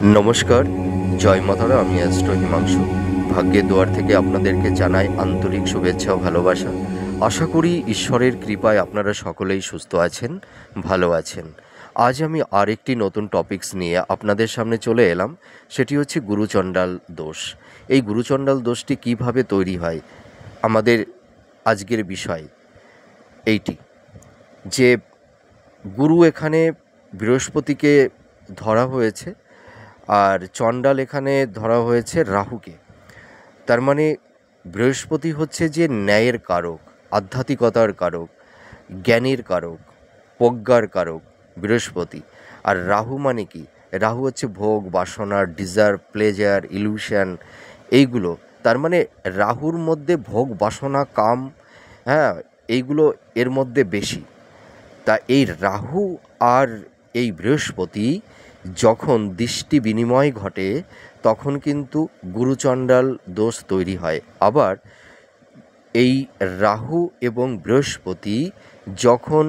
নমস্কার, জয় মাতারা। আমি অ্যাস্ট্রো হিমাংশু। ভাগ্যের দুয়ার থেকে আপনাদেরকে জানাই আন্তরিক শুভেচ্ছা ও ভালোবাসা। আশা করি ঈশ্বরের কৃপায় আপনারা সকলেই সুস্থ আছেন, ভালো আছেন। আজ আমি আরেকটি নতুন টপিকস নিয়ে আপনাদের সামনে চলে এলাম। সেটি হচ্ছে গুরুচণ্ডাল দোষ। এই গুরুচণ্ডাল দোষটি কিভাবে তৈরি হয়, আমাদের আজকের বিষয় এইটি যে গুরু এখানে বৃহস্পতিকে ধরা হয়েছে, আর চণ্ডাল এখানে ধরা হয়েছে রাহুকে। তার মানে বৃহস্পতি হচ্ছে যে ন্যায়ের কারক, আধ্যাত্মিকতার কারক, জ্ঞানের কারক, প্রজ্ঞার কারক বৃহস্পতি। আর রাহু মানে কি? রাহু হচ্ছে ভোগ, বাসনা, ডিজার্ভ, প্লেজার, ইলিউশন, এইগুলো। তার মানে রাহুর মধ্যে ভোগ, বাসনা, কাম, হ্যাঁ, এইগুলো এর মধ্যে বেশি। তা এই রাহু আর এই বৃহস্পতি যখন দৃষ্টি বিনিময় ঘটে, তখন কিন্তু গুরুচণ্ডাল দোষ তৈরি হয়। আবার এই রাহু এবং বৃহস্পতি যখন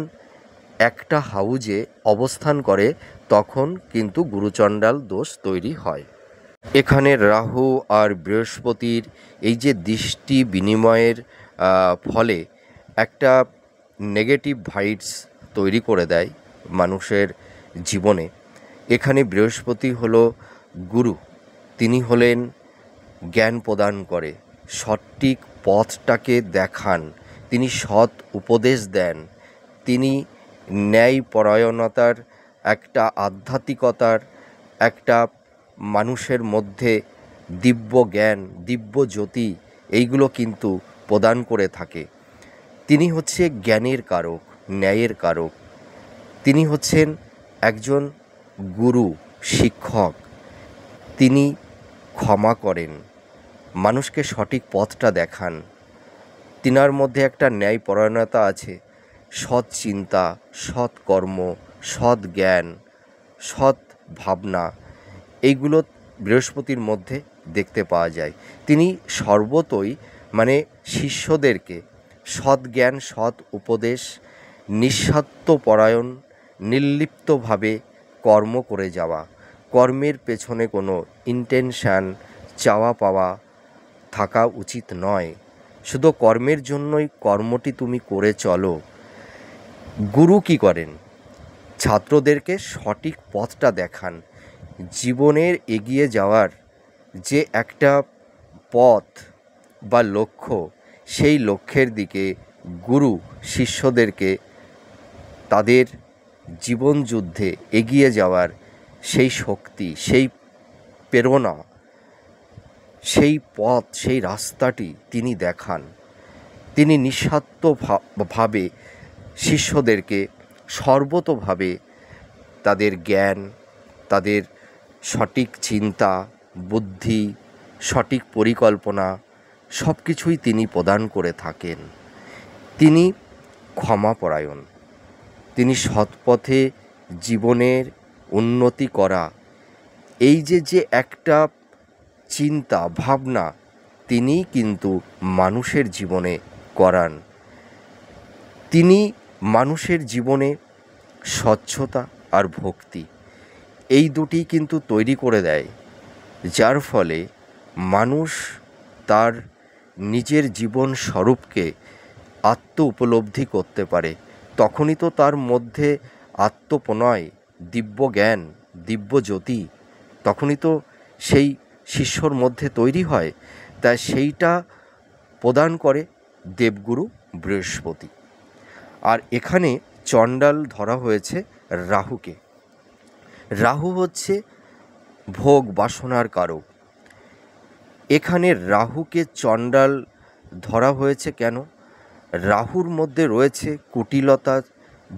একটা হাউজে অবস্থান করে, তখন কিন্তু গুরুচণ্ডাল দোষ তৈরি হয়। এখানে রাহু আর বৃহস্পতির এই যে দৃষ্টি বিনিময়ের ফলে একটা নেগেটিভ ভাইবস তৈরি করে দেয় মানুষের জীবনে। এখানে বৃহস্পতি হলো গুরু। তিনি হলেন জ্ঞান প্রদান করে, সঠিক পথটাকে দেখান, তিনি সৎ উপদেশ দেন, তিনি ন্যায়পরায়ণতার একটা আধ্যাত্মিকতার একটা মানুষের মধ্যে দিব্য জ্ঞান, দিব্য জ্যোতি, এইগুলো কিন্তু প্রদান করে থাকে। তিনি হচ্ছে জ্ঞানের কারক, ন্যায়ের কারক। তিনি হচ্ছেন একজন গুরু, শিক্ষক। তিনি ক্ষমা করেন, মানুষকে সঠিক পথটা দেখান। তিনার মধ্যে একটা ন্যায়পরায়ণতা আছে, সৎ চিন্তা, সৎ কর্ম, সৎ জ্ঞান, সৎ ভাবনা, এইগুলো বৃহস্পতির মধ্যে দেখতে পাওয়া যায়। তিনি সর্বতই মানে শিষ্যদেরকে সৎ জ্ঞান, সৎ উপদেশ, নিঃস্বার্থপরায়ণ, নির্লিপ্তভাবে কর্ম করে যাওয়া, কর্মের পেছনে কোনো ইন্টেনশান, চাওয়া পাওয়া থাকা উচিত নয়। শুধু কর্মের জন্যই কর্মটি তুমি করে চলো। গুরু কী করেন? ছাত্রদেরকে সঠিক পথটা দেখান। জীবনের এগিয়ে যাওয়ার যে একটা পথ বা লক্ষ্য, সেই লক্ষ্যের দিকে গুরু শিষ্যদেরকে তাদের জীবন যুদ্ধে এগিয়ে যাওয়ার সেই শক্তি, সেই প্রেরণা, সেই পথ, সেই রাস্তাটি তিনি দেখান। তিনি নিঃস্বার্থভাবে শিষ্যদেরকে সর্বতোভাবে তাদের জ্ঞান, তাদের সঠিক চিন্তা, বুদ্ধি, সঠিক পরিকল্পনা সব কিছুই তিনি প্রদান করে থাকেন। তিনি ক্ষমাপরায়ণ, তিনি সৎপথে জীবনের উন্নতি করা, এই যে একটা চিন্তা ভাবনা, তিনি কিন্তু মানুষের জীবনে করান। তিনি মানুষের জীবনে স্বচ্ছতা আর ভক্তি, এই দুটি কিন্তু তৈরি করে দেয়, যার ফলে মানুষ তার নিজের জীবন স্বরূপকে আত্ম উপলব্ধি করতে পারে। তখনই তো তার মধ্যে আত্মপ্রণয়, দিব্য জ্ঞান, দিব্য জ্যোতি, তখনই তো সেই শিষ্যর মধ্যে তৈরি হয়। তাই সেইটা প্রদান করে দেবগুরু বৃহস্পতি। আর এখানে চণ্ডাল ধরা হয়েছে রাহুকে। রাহু হচ্ছে ভোগ বাসনার কারক। এখানে রাহুকে চণ্ডাল ধরা হয়েছে কেন? রাহুর মধ্যে রয়েছে কুটিলতা,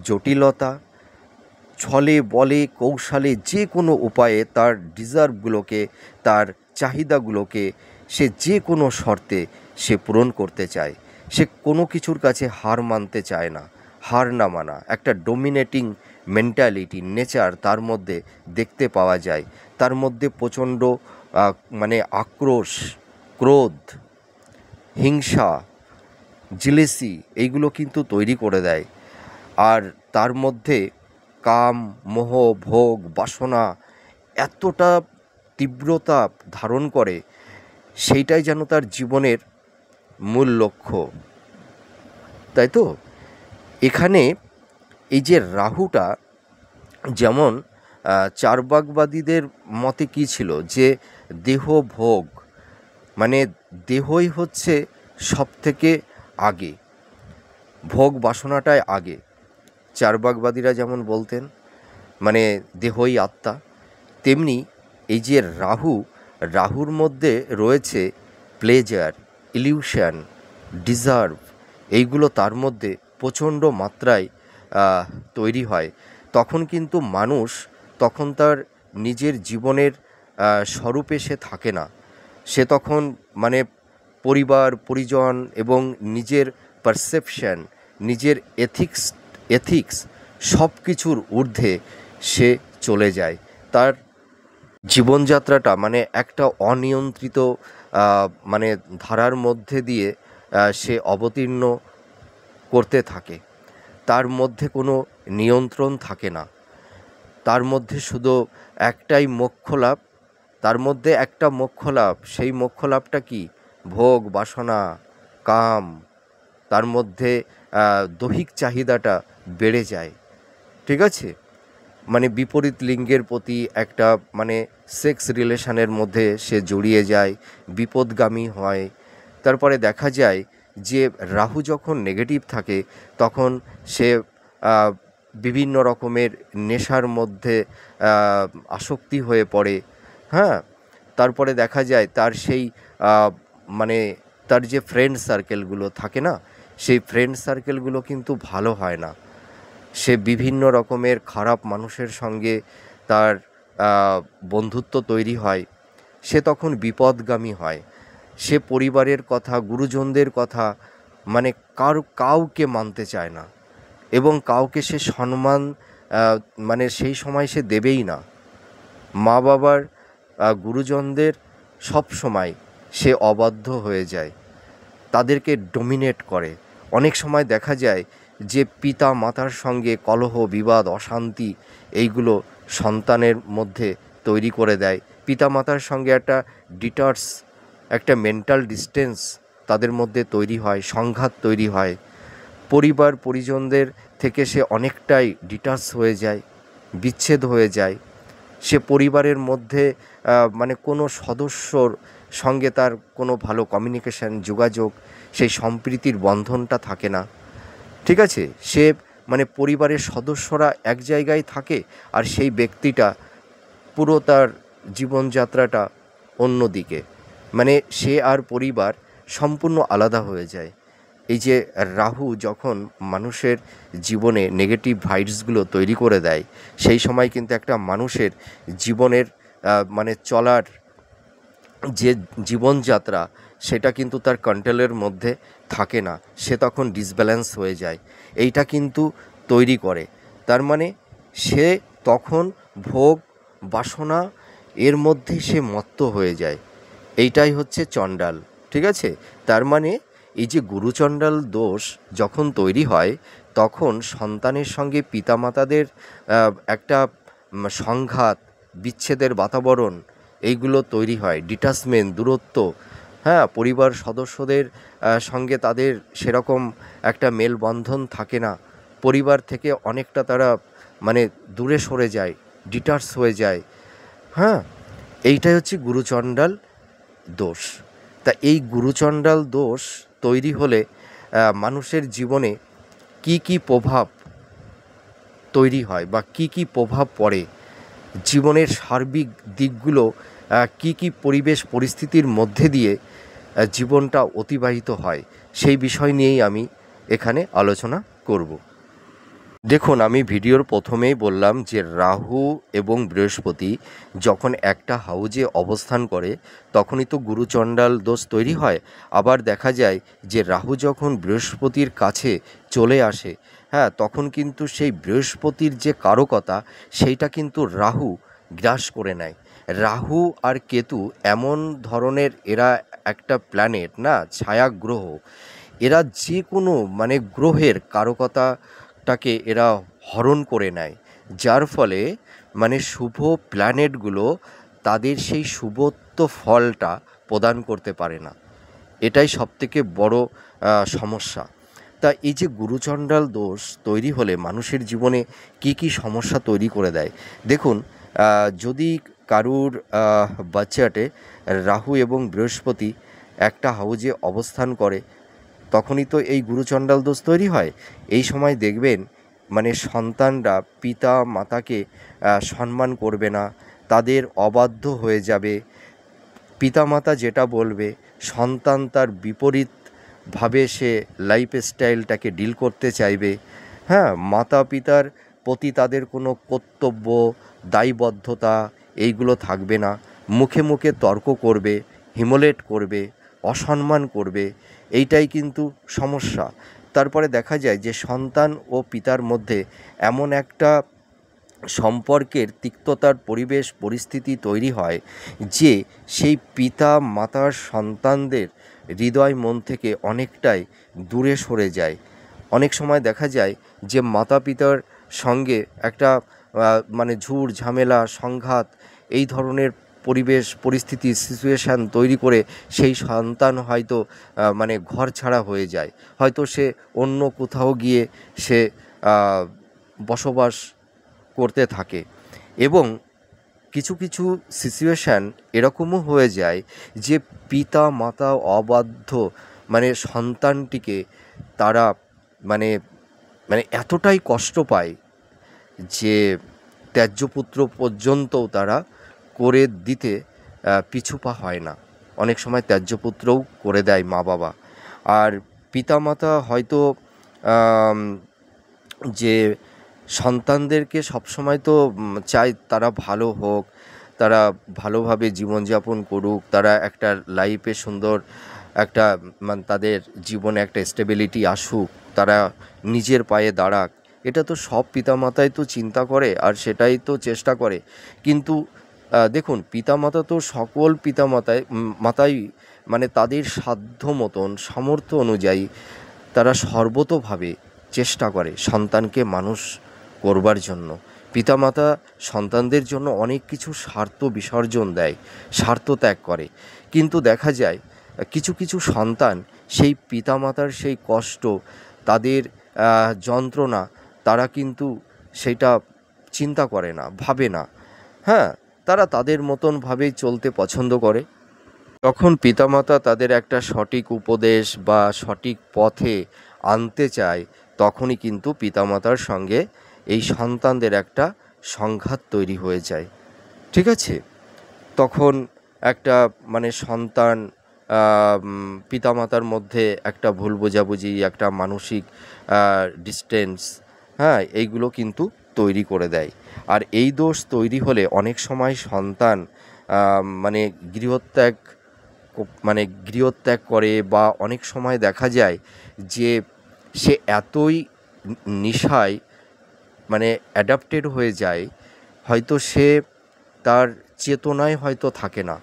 জটিলতা, ছলে বলে কৌশলে যে কোনো উপায়ে তার ডিজার্ভগুলোকে, তার চাহিদাগুলোকে সে যে কোনো শর্তে সে পূরণ করতে চায়। সে কোনো কিছুর কাছে হার মানতে চায় না। হার না মানা একটা ডোমিনেটিং মেন্টালিটি, নেচার তার মধ্যে দেখতে পাওয়া যায়। তার মধ্যে প্রচণ্ড মানে আক্রোশ, ক্রোধ, হিংসা, জেলেসি, এইগুলো কিন্তু তৈরি করে দেয়। আর তার মধ্যে কাম, মোহ, ভোগ, বাসনা এতটা তীব্রতা ধারণ করে, সেইটাই যেন তার জীবনের মূল লক্ষ্য, তাই তো? এখানে এই যে রাহুটা, যেমন চার্বাকবাদীদের মতে কী ছিল, যে দেহ ভোগ, মানে দেহই হচ্ছে সব থেকে আগে, ভোগ বাসনাটাই আগে। চার্বাকবাদীরা যেমন বলতেন, মানে দেহই আত্মা, তেমনি এই যে রাহুর মধ্যে রয়েছে প্লেজার, ইলিউশন, ডিজার্ভ, এইগুলো তার মধ্যে প্রচণ্ড মাত্রায় তৈরি হয়। তখন কিন্তু মানুষ তখন তার নিজের জীবনের স্বরূপে সে থাকে না। সে তখন মানে পরিবার পরিজন এবং নিজের পারসেপশন, নিজের এথিক্স সব কিছুর ঊর্ধ্বে সে চলে যায়। তার জীবনযাত্রাটা মানে একটা অনিয়ন্ত্রিত মানে ধারার মধ্যে দিয়ে সে অবতীর্ণ করতে থাকে। তার মধ্যে কোনো নিয়ন্ত্রণ থাকে না। তার মধ্যে শুধু একটাই মোক্ষ লাভ, তার মধ্যে একটা মোক্ষ লাভ। সেই মোক্ষ লাভটা কি? ভোগ বাসনা, কাম। তার মধ্যে দৈহিক চাহিদাটা বেড়ে যায়, ঠিক আছে? মানে বিপরীত লিঙ্গের প্রতি একটা মানে সেক্স রিলেশনের মধ্যে সে জড়িয়ে যায়, বিপদগামী হয়। তারপরে দেখা যায় যে রাহু যখন নেগেটিভ থাকে তখন সে বিভিন্ন রকমের নেশার মধ্যে আসক্তি হয়ে পড়ে, হ্যাঁ। তারপরে দেখা যায় তার সেই মানে তার যে ফ্রেন্ড সার্কেলগুলো থাকে না, সেই ফ্রেন্ড সার্কেলগুলো কিন্তু ভালো হয় না। সে বিভিন্ন রকমের খারাপ মানুষের সঙ্গে তার বন্ধুত্ব তৈরি হয়। সে তখন বিপদগামী হয়। সে পরিবারের কথা, গুরুজনদের কথা মানে কাউকে মানতে চায় না, এবং কাউকে সে সম্মান মানে সেই সময় সে দেবেই না। মা বাবার, গুরুজনদের সব সময় সে অবাধ্য হয়ে যায়, তাদেরকে ডমিনেট করে। অনেক সময় দেখা যায় যে পিতা মাতার সঙ্গে কলহ, বিবাদ, অশান্তি এইগুলো সন্তানের মধ্যে তৈরি করে দেয়। পিতা মাতার সঙ্গে একটা মেন্টাল ডিস্টেন্স তাদের মধ্যে তৈরি হয়, সংঘাত তৈরি হয়। পরিবার পরিজনদের থেকে সে অনেকটাই ডিটাচ হয়ে যায়, বিচ্ছেদ হয়ে যায়। সে পরিবারের মধ্যে মানে কোনো সদস্যর সঙ্গে তার কোনো ভালো কমিউনিকেশন, যোগাযোগ, সেই সম্প্রীতির বন্ধনটা থাকে না, ঠিক আছে? সে মানে পরিবারের সদস্যরা এক জায়গায় থাকে, আর সেই ব্যক্তিটা পুরো তার জীবনযাত্রাটা অন্যদিকে, মানে সে আর পরিবার সম্পূর্ণ আলাদা হয়ে যায়। এই যে রাহু যখন মানুষের জীবনে নেগেটিভ ভাইবসগুলো তৈরি করে দেয়, সেই সময় কিন্তু একটা মানুষের জীবনের মানে চলার যে জীবনযাত্রা, সেটা কিন্তু তার কন্ট্রোলের মধ্যে থাকে না। সে তখন ডিসব্যালেন্স হয়ে যায়। এইটা কিন্তু তৈরি করে। তার মানে সে তখন ভোগ বাসনা এর মধ্যে সে মত্ত হয়ে যায়। এইটাই হচ্ছে চণ্ডাল, ঠিক আছে? তার মানে এই যে গুরুচণ্ডাল দোষ যখন তৈরি হয়, তখন সন্তানের সঙ্গে পিতামাতাদের একটা সংঘাত, বিচ্ছেদের বাতাবরণ এইগুলো তৈরি হয়, ডিটাচমেন্ট, দূরত্ব, হ্যাঁ। পরিবার সদস্যদের সঙ্গে তাদের সেরকম একটা মেলবন্ধন থাকে না। পরিবার থেকে অনেকটা তারা মানে দূরে সরে যায়, ডিটাচ হয়ে যায়, হ্যাঁ। এইটাই হচ্ছে গুরুচণ্ডাল দোষ। তা এই গুরুচণ্ডাল দোষ তৈরি হলে মানুষের জীবনে কি কি প্রভাব তৈরি হয় বা কি কি প্রভাব পড়ে, জীবনের সার্বিক দিকগুলো কি কি পরিবেশ পরিস্থিতির মধ্যে দিয়ে জীবনটা অতিবাহিত হয়, সেই বিষয় নিয়েই আমি এখানে আলোচনা করব। দেখুন, আমি ভিডিওর প্রথমেই বললাম যে রাহু এবং বৃহস্পতি যখন একটা হাউজে অবস্থান করে তখনই তো গুরুচণ্ডাল দোষ তৈরি হয়। আবার দেখা যায় যে রাহু যখন বৃহস্পতির কাছে চলে আসে, হ্যাঁ, তখন কিন্তু সেই বৃহস্পতির যে কারকতা সেইটা কিন্তু রাহু গ্রাস করে নেয়। রাহু আর কেতু এমন ধরনের, এরা একটা প্ল্যানেট না, ছায়া গ্রহ। এরা যে কোনো মানে গ্রহের কারকতাটাকে এরা হরণ করে নেয়, যার ফলে মানে শুভ প্ল্যানেটগুলো তাদের সেই শুভত্ব ফলটা প্রদান করতে পারে না। এটাই সবথেকে বড় সমস্যা। তা এই যে গুরুচণ্ডাল দোষ তৈরি হলে মানুষের জীবনে কি কি সমস্যা তৈরি করে দেয়, দেখুন, যদি কারুর বাচ্চাটে রাহু এবং বৃহস্পতি একটা হাউজে অবস্থান করে, তখনই তো এই গুরুচণ্ডাল দোষ তৈরি হয়। এই সময় দেখবেন মানে সন্তানরা পিতা মাতাকে সম্মান করবে না, তাদের অবাধ্য হয়ে যাবে। পিতামাতা যেটা বলবে সন্তান তার বিপরীতভাবে সে লাইফ স্টাইলটাকে ডিল করতে চাইবে। হ্যাঁ, মাতা পিতার প্রতি তাদের কোনো কর্তব্য, দায়বদ্ধতা এইগুলো থাকবে না। মুখে মুখে তর্ক করবে, হিমোলেট করবে, অসম্মান করবে। এইটাই কিন্তু সমস্যা। তারপরে দেখা যায় যে সন্তান ও পিতার মধ্যে এমন একটা সম্পর্কের তিক্ততার পরিবেশ পরিস্থিতি তৈরি হয় যে সেই পিতা মাতার সন্তানদের হৃদয় মন থেকে অনেকটাই দূরে সরে যায়। অনেক সময় দেখা যায় যে মাতা পিতার সঙ্গে একটা মানে ঝুট ঝামেলা সংঘাত এই ধরনের পরিবেশ পরিস্থিতি সিচুয়েশান তৈরি করে সেই সন্তান হয়তো মানে ঘর ছাড়া হয়ে যায়। হয়তো সে অন্য কোথাও গিয়ে সে বসবাস করতে থাকে। এবং কিছু কিছু সিচুয়েশান এরকমও হয়ে যায় যে পিতা মাতা অবাধ্য মানে সন্তানটিকে তারা মানে মানে এতটাই কষ্ট পায় যে ত্যায্যপুত্র পর্যন্তও তারা করে দিতে পিছু পা হয় না। অনেক সময় ত্যায্যপুত্রও করে দেয় মা বাবা। আর পিতামাতা হয়তো যে সন্তানদেরকে সবসময় তো চায় তারা ভালো হোক, তারা ভালোভাবে জীবনযাপন করুক, তারা একটা লাইফে সুন্দর একটা মানে তাদের জীবনে একটা স্টেবিলিটি আসুক, তারা নিজের পায়ে দাঁড়াক। এটা তো সব পিতামাতাই তো চিন্তা করে আর সেটাই তো চেষ্টা করে। কিন্তু দেখুন, পিতামাতা তো সকল মাতাই মানে তাদের সাধ্য মতন সামর্থ্য অনুযায়ী তারা সর্বতোভাবে চেষ্টা করে সন্তানকে মানুষ করবার জন্য। পিতামাতা সন্তানদের জন্য অনেক কিছু স্বার্থ বিসর্জন দেয়, স্বার্থ ত্যাগ করে। কিন্তু দেখা যায় কিছু কিছু সন্তান সেই পিতামাতার সেই কষ্ট, তাদের যন্ত্রণা তারা কিন্তু সেটা চিন্তা করে না, ভাবে না। হ্যাঁ, তারা তাদের মতনভাবেই চলতে পছন্দ করে। তখন পিতামাতা তাদের একটা সঠিক উপদেশ বা সঠিক পথে আনতে চায়, তখনই কিন্তু পিতামাতার সঙ্গে এই সন্তানদের একটা সংঘাত তৈরি হয়ে যায়। ঠিক আছে? তখন একটা মানে সন্তান পিতামাতার মধ্যে একটা ভুল বোঝাবুঝি, একটা মানসিক ডিসটেন্স, হ্যাঁ, এইগুলো কিন্তু তৈরি করে দেয়। আর এই দোষ তৈরি হলে অনেক সময় সন্তান মানে গৃহত্যাগ করে, বা অনেক সময় দেখা যায় যে সে এতই নেশায় মানে অ্যাডাপ্টেড হয়ে যায়, হয়তো সে তার চেতনায় হয়তো থাকে না।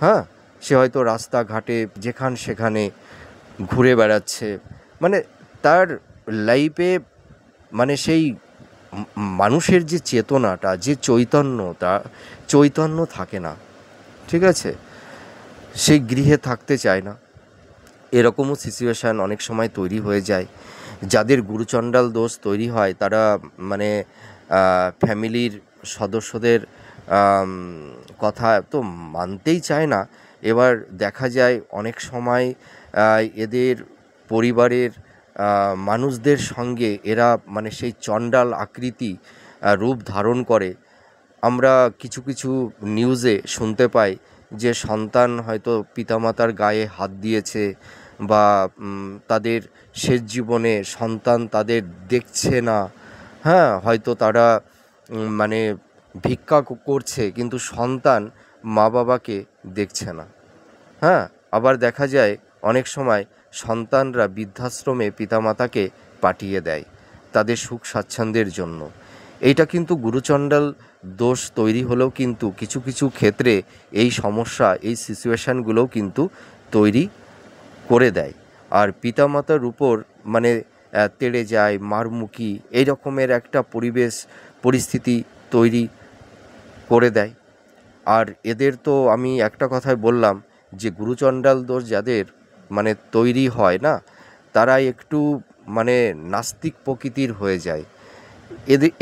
হ্যাঁ, সে হয়তো রাস্তাঘাটে যেখানে সেখানে ঘুরে বেড়াচ্ছে, মানে তার লাইফে মানে সেই মানুষের যে চেতনাটা, যে চৈতন্য থাকে না। ঠিক আছে? সে গৃহে থাকতে চায় না। এরকমও সিচুয়েশান অনেক সময় তৈরি হয়ে যায়। যাদের গুরুচণ্ডাল দোষ তৈরি হয় তারা মানে ফ্যামিলির সদস্যদের কথা তো মানতেই চায় না। এবার দেখা যায় অনেক সময় এদের পরিবারের মানুষদের সঙ্গে এরা মানে সেই চণ্ডাল আকৃতি রূপ ধারণ করে। আমরা কিছু কিছু নিউজে শুনতে পাই যে সন্তান হয়তো পিতামাতার গায়ে হাত দিয়েছে, বা তাদের শেষ জীবনে সন্তান তাদের দেখছে না। হ্যাঁ, হয়তো তারা মানে ভিক্ষা করছে কিন্তু সন্তান মা বাবাকে দেখছে না। হ্যাঁ, আবার দেখা যায় অনেক সময় সন্তানরা বৃদ্ধাশ্রমে পিতামাতাকে পাঠিয়ে দেয় তাদের সুখ স্বাচ্ছন্দ্যের জন্য। এইটা কিন্তু গুরুচণ্ডাল দোষ তৈরি হলেও কিন্তু কিছু কিছু ক্ষেত্রে এই সমস্যা, এই সিচুয়েশানগুলোও কিন্তু তৈরি করে দেয়। আর পিতামাতার উপর মানে তেড়ে যায়, মারমুখী এই রকমের একটা পরিবেশ পরিস্থিতি তৈরি করে দেয়। আর এদের তো আমি একটা কথাই বললাম যে গুরুচণ্ডাল দোষ যাদের মানে তৈরি হয় না, তারা একটু মানে নাস্তিক প্রকৃতির হয়ে যায়।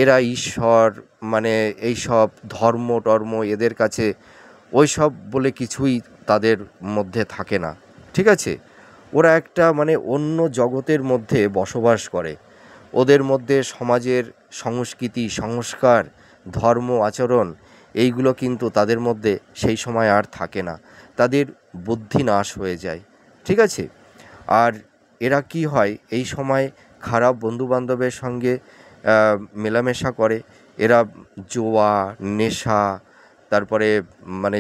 এরা ঈশ্বর মানে এইসব ধর্ম টর্ম এদের কাছে ওই সব বলে কিছুই তাদের মধ্যে থাকে না, ঠিক আছে? ওরা একটা মানে অন্য জগতের মধ্যে বসবাস করে। ওদের মধ্যে সমাজের সংস্কৃতি সংস্কার ধর্ম আচরণ এইগুলো কিন্তু তাদের মধ্যে সেই সময় আর থাকে না, তাদের বুদ্ধি নাশ হয়ে যায়, ঠিক আছে? আর এরা কি হয় এই সময় খারাপ বন্ধুবান্ধবের সঙ্গে মেলামেশা করে। এরা জুয়া নেশা তারপরে মানে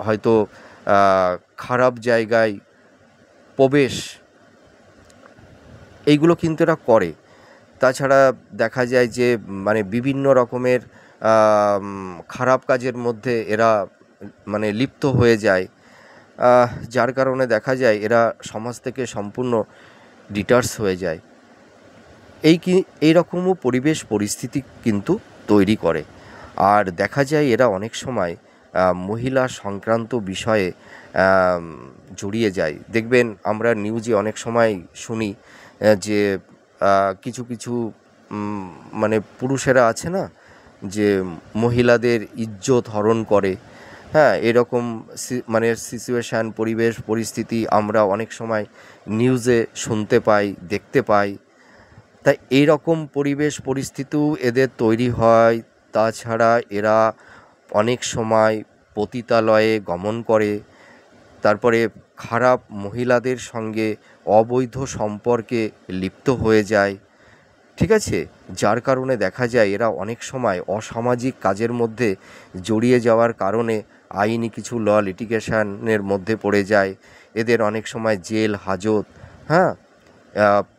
হয়তো খারাপ জায়গায় প্রবেশ এইগুলো কিন্তু এরা করে। তাছাড়া দেখা যায় যে মানে বিভিন্ন রকমের খারাপ কাজের মধ্যে এরা মানে লিপ্ত হয়ে যায়, যার কারণে দেখা যায় এরা সমাজ থেকে সম্পূর্ণ ডিটাচ হয়ে যায়। এই রকমও পরিবেশ পরিস্থিতি কিন্তু তৈরি করে। আর দেখা যায় এরা অনেক সময় মহিলা সংক্রান্ত বিষয়ে জড়িয়ে যায়। দেখবেন আমরা নিউজে অনেক সময় শুনি যে কিছু কিছু মানে পুরুষেরা আছে না, যে মহিলাদের ইজ্জত হরণ করে। হ্যাঁ, এরকম মানে সিচুয়েশান পরিবেশ পরিস্থিতি আমরা অনেক সময় নিউজে শুনতে পাই দেখতে পাই। তাই এই রকম পরিবেশ পরিস্থিতিও এদের তৈরি হয়। তাছাড়া এরা অনেক সময় পতিতালয়ে গমন করে, তারপরে খারাপ মহিলাদের সঙ্গে অবৈধ সম্পর্কে লিপ্ত হয়ে যায়, ঠিক আছে? যার কারণে দেখা যায় এরা অনেক সময় অসামাজিক কাজের মধ্যে জড়িয়ে যাওয়ার কারণে আইনি কিছু ল লিটিগেশনের মধ্যে পড়ে যায়। এদের অনেক সময় জেল হাজত, হ্যাঁ,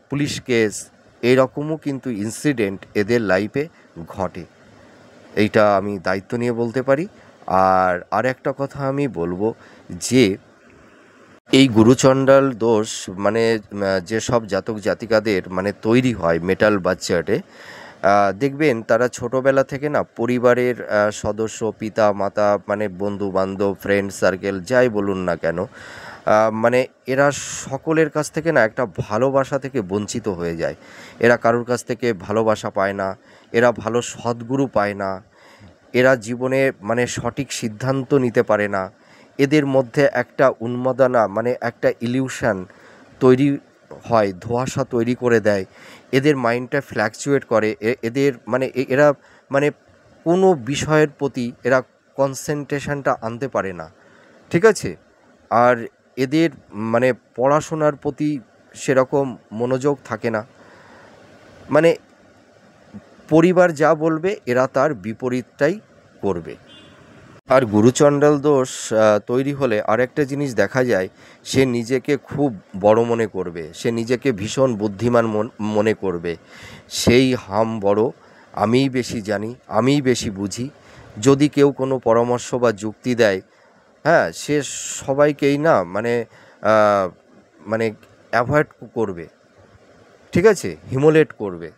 পুলিশ কেস এরকমও কিন্তু ইনসিডেন্ট এদের লাইফে ঘটে। এইটা আমি দায়িত্ব নিয়ে বলতে পারি। আর একটা কথা আমি বলবো যে এই গুরুচণ্ডাল দোষ মানে যেসব জাতক জাতিকাদের মানে তৈরি হয় মেটাল বাচ্চাটে, দেখবেন তারা ছোটোবেলা থেকে না পরিবারের সদস্য পিতা মাতা মানে বন্ধু বান্ধব ফ্রেন্ড সার্কেল যাই বলুন না কেন, মানে এরা সকলের কাছ থেকে না একটা ভালোবাসা থেকে বঞ্চিত হয়ে যায়। এরা কারোর কাছ থেকে ভালোবাসা পায় না, এরা ভালো সদ্গুরু পায় না, এরা জীবনে মানে সঠিক সিদ্ধান্ত নিতে পারে না। এদের মধ্যে একটা উন্মাদনা মানে একটা ইলিউশন তৈরি হয়, ধোঁয়াশা তৈরি করে দেয়। এদের মাইন্ডটা ফ্ল্যাকচুয়েট করে। এদের মানে এরা মানে কোনো বিষয়ের প্রতি এরা কনসেন্ট্রেশনটা আনতে পারে না, ঠিক আছে? আর এদের মানে পড়াশোনার প্রতি সেরকম মনোযোগ থাকে না। মানে পরিবার যা বলবে এরা তার বিপরীতটাই করবে। আর গুরুচণ্ডাল দোষ তৈরি হলে আরেকটা জিনিস দেখা যায়, সে নিজেকে খুব বড় মনে করবে, সে নিজেকে ভীষণ বুদ্ধিমান মনে করবে। সেই হাম বড়, আমিই বেশি জানি, আমিই বেশি বুঝি। যদি কেউ কোনো পরামর্শ বা যুক্তি দেয়, হ্যাঁ, সে সবাইকেই না মানে মানে অ্যাভয়েড করবে, ঠিক আছে, হিমোলেট করবে।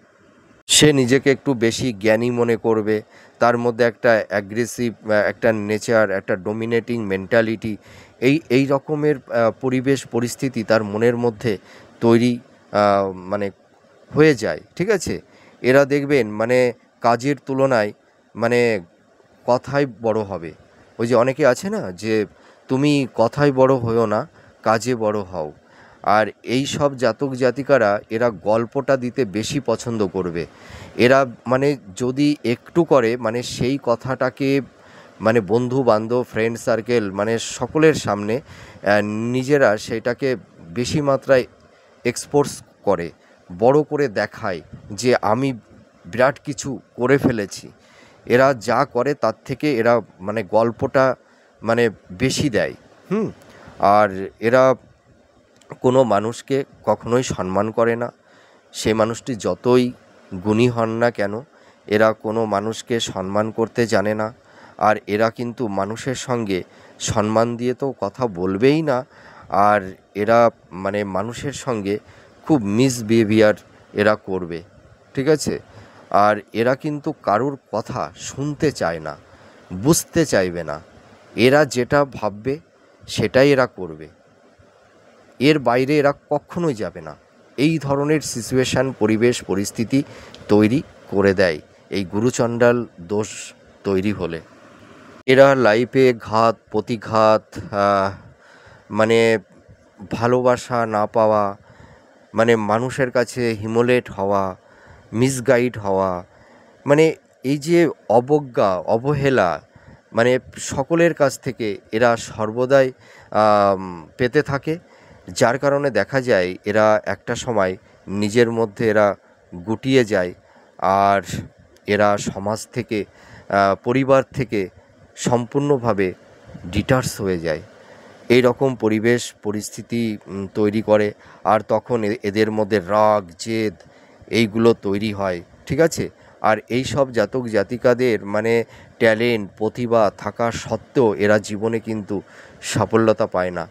সে নিজেকে একটু বেশি জ্ঞানী মনে করবে। তার মধ্যে একটা অ্যাগ্রেসিভ একটা নেচার, একটা ডমিনেটিং মেন্টালিটি এই রকমের পরিবেশ পরিস্থিতি তার মনের মধ্যে তৈরি মানে হয়ে যায়, ঠিক আছে? এরা দেখবেন মানে কাজের তুলনায় মানে কথায় বড় হবে। ওই যে অনেকে আছে না যে তুমি কথায় বড় হও না, কাজে বড় হও। আর এই সব জাতক জাতিকারা এরা গল্পটা দিতে বেশি পছন্দ করবে। এরা মানে যদি একটু করে মানে সেই কথাটাকে মানে বন্ধু বান্ধব ফ্রেন্ড সার্কেল মানে সকলের সামনে নিজেরা সেটাকে বেশি মাত্রায় এক্সপোজ করে, বড় করে দেখায় যে আমি বিরাট কিছু করে ফেলেছি। এরা যা করে তার থেকে এরা মানে গল্পটা মানে বেশি দেয়। আর এরা কোনো মানুষকে কখনোই সম্মান করে না। সে মানুষটি যতই গুণী হন না কেন, এরা কোনো মানুষকে সম্মান করতে জানে না। আর এরা কিন্তু মানুষের সঙ্গে সম্মান দিয়ে তো কথা বলবেই না। আর এরা মানে মানুষের সঙ্গে খুব মিসবিহেভিয়ার এরা করবে, ঠিক আছে? আর এরা কিন্তু কারোর কথা শুনতে চায় না, বুঝতে চাইবে না। এরা যেটা ভাববে সেটাই এরা করবে, এর বাইরে এরা কখনোই যাবে না। এই ধরনের সিচুয়েশান, পরিবেশ, পরিস্থিতি তৈরি করে দেয় এই গুরুচণ্ডাল দোষ তৈরি হলে। এরা লাইফে ঘাত প্রতিঘাত, মানে ভালোবাসা না পাওয়া, মানে মানুষের কাছে হিমোলেট হওয়া, মিসগাইড হওয়া, মানে এই যে অবজ্ঞা, অবহেলা, মানে সকলের কাছ থেকে এরা সর্বদাই পেতে থাকে। যার কারণে দেখা যায় এরা একটা সময় নিজের মধ্যে এরা গুটিয়ে যায়, আর এরা সমাজ থেকে, পরিবার থেকে সম্পূর্ণভাবে ডিটাচ হয়ে যায়। এই রকম পরিবেশ পরিস্থিতি তৈরি করে, আর তখন এদের মধ্যে রাগ, জেদ এইগুলো তৈরি হয়, ঠিক আছে? আর এই সব জাতক জাতিকাদের মানে ট্যালেন্ট, প্রতিভা থাকা সত্ত্বেও এরা জীবনে কিন্তু সাফল্যতা পায় না।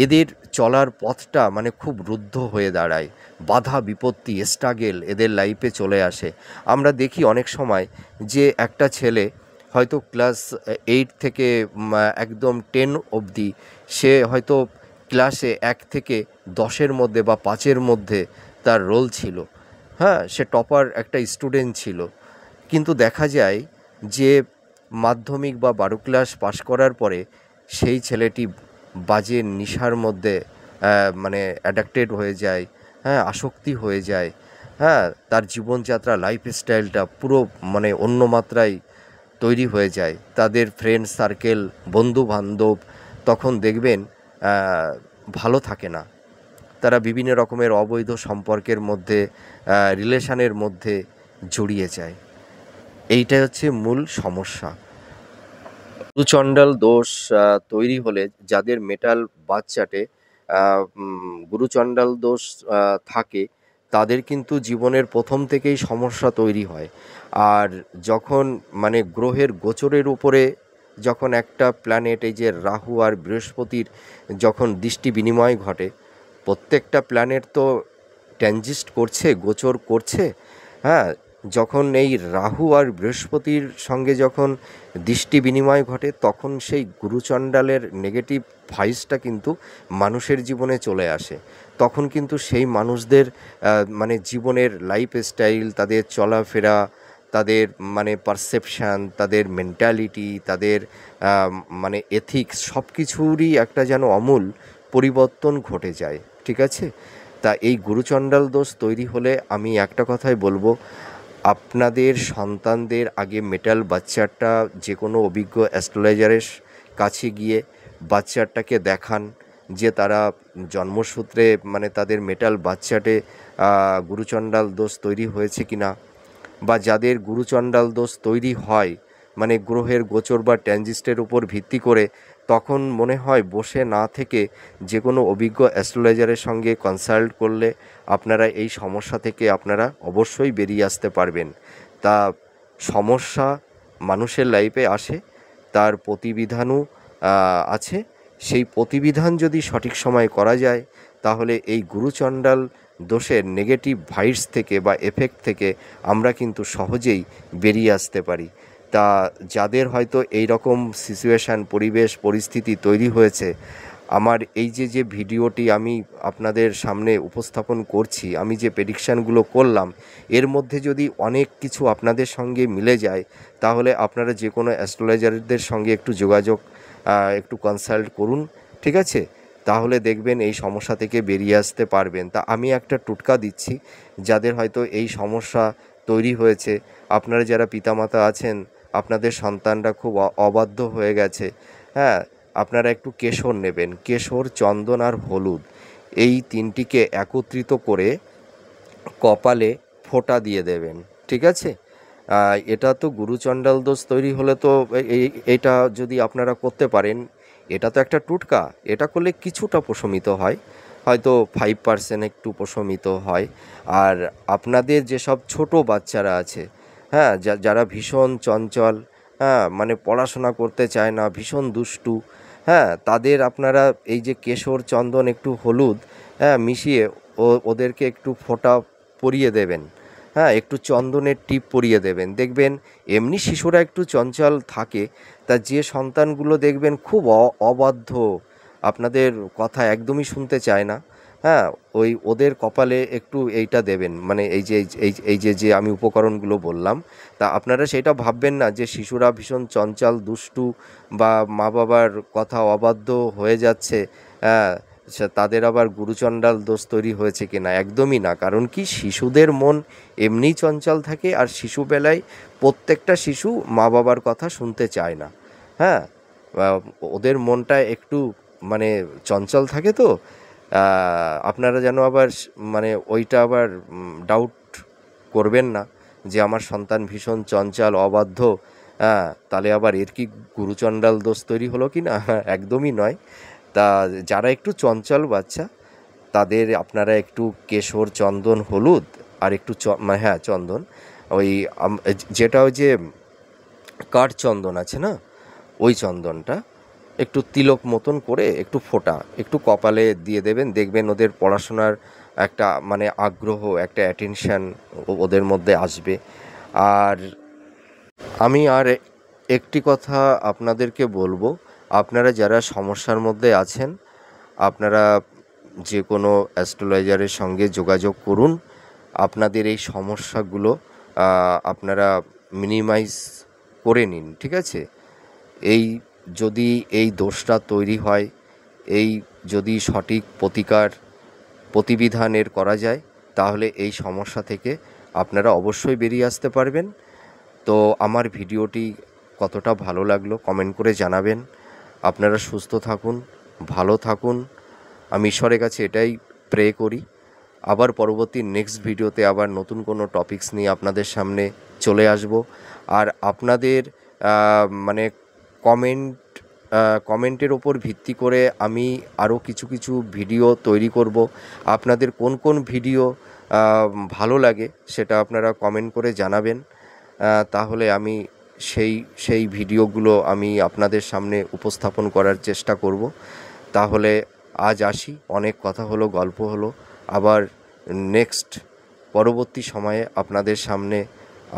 এদের চলার পথটা মানে খুব রুদ্ধ হয়ে দাঁড়ায়, বাধা বিপত্তি, স্ট্রাগেল এদের লাইফে চলে আসে। আমরা দেখি অনেক সময় যে একটা ছেলে হয়তো ক্লাস 8 থেকে একদম 10 অবধি সে হয়তো ক্লাসে 1 থেকে 10-এর মধ্যে বা 5-এর মধ্যে তার রোল ছিল, হ্যাঁ, সে টপার একটা স্টুডেন্ট ছিল। কিন্তু দেখা যায় যে মাধ্যমিক বা 12 ক্লাস পাশ করার পরে সেই ছেলেটি বাজে নেশার মধ্যে মানে অ্যাডাক্টেড হয়ে যায়, হ্যাঁ, আসক্তি হয়ে যায়, হ্যাঁ, তার জীবনযাত্রা, লাইফস্টাইলটা পুরো মানে অন্য মাত্রায় তৈরি হয়ে যায়। তাদের ফ্রেন্ড সার্কেল, বন্ধুবান্ধব তখন দেখবেন ভালো থাকে না, তারা বিভিন্ন রকমের অবৈধ সম্পর্কের মধ্যে, রিলেশনের মধ্যে জড়িয়ে যায়। এইটাই হচ্ছে মূল সমস্যা। গুরুচণ্ডাল দোষ তৈরি হলে যাদের মেটাল বাচ্চাটে গুরুচণ্ডাল দোষ থাকে, তাদের কিন্তু জীবনের প্রথম থেকেই সমস্যা তৈরি হয়। আর যখন মানে গ্রহের গোচরের উপরে যখন একটা প্ল্যানেট, এই যে রাহু আর বৃহস্পতির যখন দৃষ্টি বিনিময় ঘটে, প্রত্যেকটা প্ল্যানেট তো ট্রানজিট করছে, গোচর করছে, হ্যাঁ, যখন এই রাহু আর বৃহস্পতির সঙ্গে যখন দৃষ্টি বিনিময় ঘটে, তখন সেই গুরুচণ্ডালের নেগেটিভ ভাইসটা কিন্তু মানুষের জীবনে চলে আসে। তখন কিন্তু সেই মানুষদের মানে জীবনের লাইফস্টাইল, তাদের চলাফেরা, তাদের মানে পারসেপশান, তাদের মেন্টালিটি, তাদের মানে এথিক্স সব কিছুরই একটা যেন আমূল পরিবর্তন ঘটে যায়, ঠিক আছে? তা এই গুরুচণ্ডাল দোষ তৈরি হলে আমি একটা কথাই বলবো, আপনাদের সন্তানদের আগে মেটাল বাচ্চাটা যে কোনো অভিজ্ঞ অ্যাস্ট্রোলজারের কাছে গিয়ে বাচ্চাটাকে দেখান যে তারা জন্মসূত্রে মানে তাদের মেটাল বাচ্চাটে গুরুচণ্ডাল দোষ তৈরি হয়েছে কি না, বা যাদের গুরুচণ্ডাল দোষ তৈরি হয় মানে গ্রহের গোচর বা ট্রানজিস্টের উপর ভিত্তি করে, তখন মনে হয় বসে না থেকে যে কোনো অভিজ্ঞ অ্যাস্ট্রোলজারের সঙ্গে কনসাল্ট করলে আপনারা এই সমস্যা থেকে আপনারা অবশ্যই বেরিয়ে আসতে পারবেন। তা সমস্যা মানুষের লাইফে আসে, তার প্রতিবিধানও আছে। সেই প্রতিবিধান যদি সঠিক সময়ে করা যায়, তাহলে এই গুরুচণ্ডাল দোষের নেগেটিভ ভাইবস থেকে বা এফেক্ট থেকে আমরা কিন্তু সহজেই বেরিয়ে আসতে পারি। তা যাদের হয়তো এই রকম সিচুয়েশান, পরিবেশ পরিস্থিতি তৈরি হয়েছে, আমার এই যে ভিডিওটি আমি আপনাদের সামনে উপস্থাপন করছি, আমি যে প্রেডিকশানগুলো করলাম, এর মধ্যে যদি অনেক কিছু আপনাদের সঙ্গে মিলে যায়, তাহলে আপনারা যে কোনো অ্যাস্ট্রোলজারদের সঙ্গে একটু যোগাযোগ, একটু কনসাল্ট করুন, ঠিক আছে? তাহলে দেখবেন এই সমস্যা থেকে বেরিয়ে আসতে পারবেন। তা আমি একটা টোটকা দিচ্ছি, যাদের হয়তো এই সমস্যা তৈরি হয়েছে, আপনারা যারা পিতামাতা আছেন, আপনাদের সন্তানরা খুব অবাধ্য হয়ে গেছে, হ্যাঁ, আপনারা একটু কেশর নেবেন, কেশর, চন্দন আর হলুদ, এই তিনটিকে একত্রিত করে কপালে ফোঁটা দিয়ে দেবেন, ঠিক আছে? এটা তো গুরুচণ্ডাল দোষ তৈরি হলে তো এটা যদি আপনারা করতে পারেন, এটা তো একটা টোটকা, এটা করলে কিছুটা প্রশমিত হয়, হয়তো 5% একটু প্রশমিত হয়। আর আপনাদের যেসব ছোট বাচ্চারা আছে, হ্যাঁ, যারা ভীষণ চঞ্চল, হ্যাঁ, মানে পড়াশোনা করতে চায় না, ভীষণ দুষ্টু, হ্যাঁ, তাদের আপনারা এই যে কেশর, চন্দন, একটু হলুদ, হ্যাঁ, মিশিয়ে ওদেরকে একটু ফোঁটা পরিয়ে দেবেন, হ্যাঁ, একটু চন্দনের টিপ পরিয়ে দেবেন। দেখবেন এমনি শিশুরা একটু চঞ্চল থাকে, তা যে সন্তানগুলো দেখবেন খুব অবাধ্য, আপনাদের কথা একদমই শুনতে চায় না, হ্যাঁ, ওদের কপালে একটু এইটা দেবেন, মানে এই যে আমি উপকরণগুলো বললাম। তা আপনারা সেটা ভাববেন না যে শিশুরা ভীষণ চঞ্চল, দুষ্টু বা মা বাবার কথা অবাধ্য হয়ে যাচ্ছে, হ্যাঁ, তাদের আবার গুরুচণ্ডাল দোষ তৈরি হয়েছে কিনা, একদমই না। কারণ কি, শিশুদের মন এমনিই চঞ্চল থাকে, আর শিশুবেলায় প্রত্যেকটা শিশু মা বাবার কথা শুনতে চায় না, হ্যাঁ, ওদের মনটা একটু মানে চঞ্চল থাকে তো। আপনারা যেন আবার মানে ওইটা আবার ডাউট করবেন না যে আমার সন্তান ভীষণ চঞ্চল, অবাধ্য, হ্যাঁ, তাহলে আবার এর কি গুরুচণ্ডাল দোষ তৈরি হলো কি না, একদমই নয়। তা যারা একটু চঞ্চল বাচ্চা, তাদের আপনারা একটু কেশর, চন্দন, হলুদ আর একটু হ্যাঁ চন্দন, ওই যেটা ওই যে কাঠ চন্দন আছে না, ওই চন্দনটা একটু তিলক মতন করে একটু ফোঁটা একটু কপালে দিয়ে দেবেন। দেখবেন ওদের পড়াশোনার একটা মানে আগ্রহ, একটা অ্যাটেনশান ওদের মধ্যে আসবে। আর আমি আর একটি কথা আপনাদেরকে বলবো, আপনারা যারা সমস্যার মধ্যে আছেন, আপনারা যে কোনো অ্যাস্ট্রোলজারের সঙ্গে যোগাযোগ করুন। আপনাদের এই সমস্যাগুলো আপনারা মিনিমাইজ করে নিন, ঠিক আছে? এই যদি এই দোষটা তৈরি হয়, এই যদি সঠিক প্রতিবিধানের করা যায়, তাহলে এই সমস্যা থেকে আপনারা অবশ্যই বেরিয়ে আসতে পারবেন। তো আমার ভিডিওটি কতটা ভালো লাগলো কমেন্ট করে জানাবেন। আপনারা সুস্থ থাকুন, ভালো থাকুন। আমি ঈশ্বরের কাছে এটাই প্রে করি। আবার পরবর্তী নেক্সট ভিডিওতে আবার নতুন কোনো টপিকস নিয়ে আপনাদের সামনে চলে আসব। আর আপনাদের মানে কমেন্টের ওপর ভিত্তি করে আমি আরও কিছু কিছু ভিডিও তৈরি করব। আপনাদের কোন কোন ভিডিও ভালো লাগে সেটা আপনারা কমেন্ট করে জানাবেন। তাহলে আমি সেই ভিডিওগুলো আমি আপনাদের সামনে উপস্থাপন করার চেষ্টা করব। তাহলে আজ আসি, অনেক কথা হলো, গল্প হলো। আবার নেক্সট পরবর্তী সময়ে আপনাদের সামনে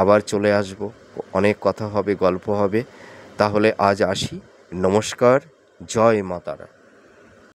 আবার চলে আসব, অনেক কথা হবে, গল্প হবে। তাহলে আজ আসি, নমস্কার, জয় মা তারা।